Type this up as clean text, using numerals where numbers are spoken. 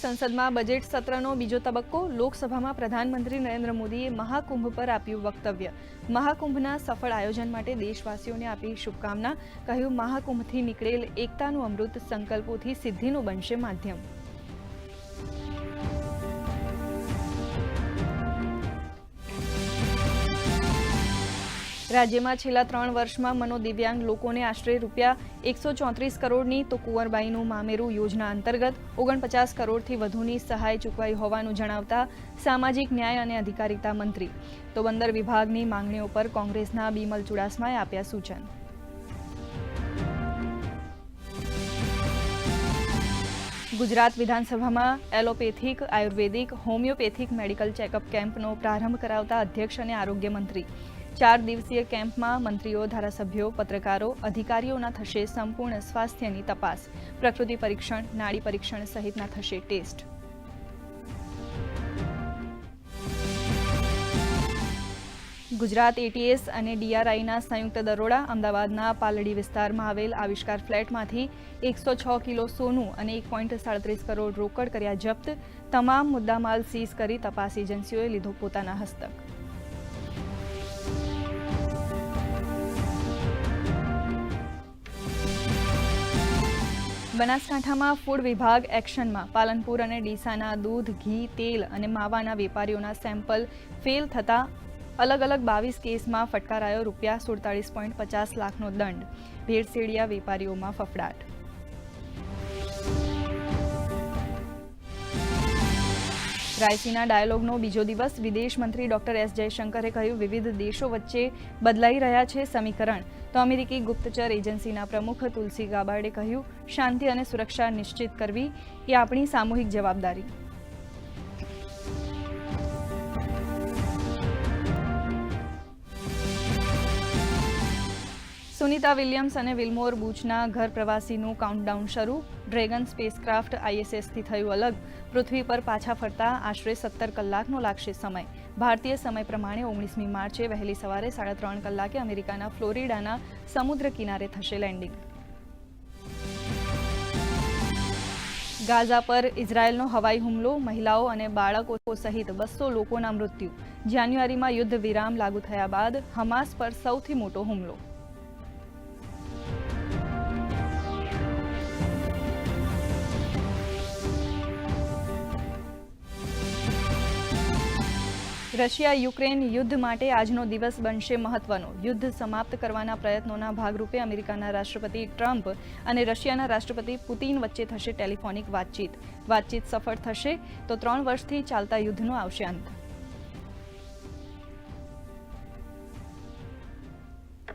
સંસદમાં બજેટ સત્રનો બીજો તબક્કો. લોકસભામાં પ્રધાનમંત્રી નરેન્દ્ર મોદીએ મહાકુંભ પર આપ્યું વક્તવ્ય. મહાકુંભના સફળ આયોજન માટે દેશવાસીઓને આપી શુભકામના. કહ્યું, મહાકુંભથી નીકળેલ એકતાનું અમૃત સંકલ્પોથી સિદ્ધિનું બનશે માધ્યમ. રાજ્યમાં છેલ્લા 3 વર્ષમાં મનોદિવ્યાંગ લોકોને આશરે ₹134 કરોડની તો કુંવરબાઈનું મામેરું યોજના અંતર્ગત 49 કરોડથી વધુની સહાય ચૂકવાઈ હોવાનું જણાવતા સામાજિક ન્યાય અને અધિકારિતા મંત્રી તો બંદર વિભાગની માંગણીઓ પર કોંગ્રેસના બિમલ ચુડાસમાએ આપ્યા સૂચન. ગુજરાત વિધાનસભામાં એલોપેથિક, આયુર્વેદિક, હોમિયોપેથિક મેડિકલ ચેકઅપ કેમ્પનો પ્રારંભ કરાવતા અધ્યક્ષ અને આરોગ્ય મંત્રી. 4 દિવસીય કેમ્પમાં મંત્રીઓ, ધારાસભ્યો, પત્રકારો, અધિકારીઓના થશે સંપૂર્ણ સ્વાસ્થ્યની તપાસ. પ્રકૃતિ પરીક્ષણ, નાડી પરીક્ષણ સહિતના થશે ટેસ્ટ. ગુજરાત એટીએસ અને ડીઆરઆઈના સંયુક્ત દરોડા. અમદાવાદના પાલડી વિસ્તારમાં આવેલ આવિષ્કાર ફ્લેટમાંથી 106 કિલો સોનું અને 1.37 કરોડ રોકડ કર્યા જપ્ત. તમામ મુદ્દામાલ સીઝ કરી તપાસ એજન્સીઓએ લીધો પોતાના હસ્તક. બનાસકાંઠામાં ફૂડ વિભાગ એક્શનમાં. પાલનપુર અને ડીસાના દૂધ, ઘી, તેલ અને માવાના વેપારીઓના સેમ્પલ ફેલ થતા અલગ અલગ 22 કેસમાં ફટકારાયો ₹47.50 લાખનો દંડ. ભેળસેળિયા વેપારીઓમાં ફફડાટ. રાયસીના ડાયલોગનો બીજો દિવસ. વિદેશ મંત્રી ડોક્ટર એસ જયશંકરે કહ્યું, વિવિધ દેશો વચ્ચે બદલાઈ રહ્યા છે સમીકરણ. તો અમેરિકી ગુપ્તચર એજન્સીના પ્રમુખ તુલસી ગાબાર્ડે કહ્યું, શાંતિ અને સુરક્ષા નિશ્ચિત કરવી એ આપણી સામૂહિક જવાબદારી. સુનિતા વિલિયમ્સ અને વિલ્મોર બુચના ઘર પ્રવાસીનું કાઉન્ટડાઉન શરૂ. ડ્રેગન સ્પેસક્રાફ્ટ આઈએસએસથી થયું અલગ. પૃથ્વી પર પાછા ફરતા આશરે 17 કલાકનો લાગશે સમય. ભારતીય સમય પ્રમાણે 19મી માર્ચે વહેલી સવારે 3:30 કલાકે અમેરિકાના ફ્લોરિડાના સમુદ્ર કિનારે થશે લેન્ડિંગ. ગાઝા પર ઇઝરાયેલનો હવાઈ હુમલો. મહિલાઓ અને બાળકો સહિત 200 લોકોના મૃત્યુ. જાન્યુઆરીમાં યુદ્ધ વિરામ લાગુ થયા બાદ હમાસ પર સૌથી મોટો હુમલો. રશિયા યુક્રેન યુદ્ધ માટે આજનો દિવસ બનશે મહત્વનો. યુદ્ધ સમાપ્ત કરવાના પ્રયત્નોના ભાગરૂપે અમેરિકાના રાષ્ટ્રપતિ ટ્રમ્પ અને રશિયાના રાષ્ટ્રપતિ પુતિન વચ્ચે થશે ટેલિફોનિક વાતચીત. વાતચીત સફળ થશે તો 3 વર્ષથી ચાલતા યુદ્ધનો આવશે અંત.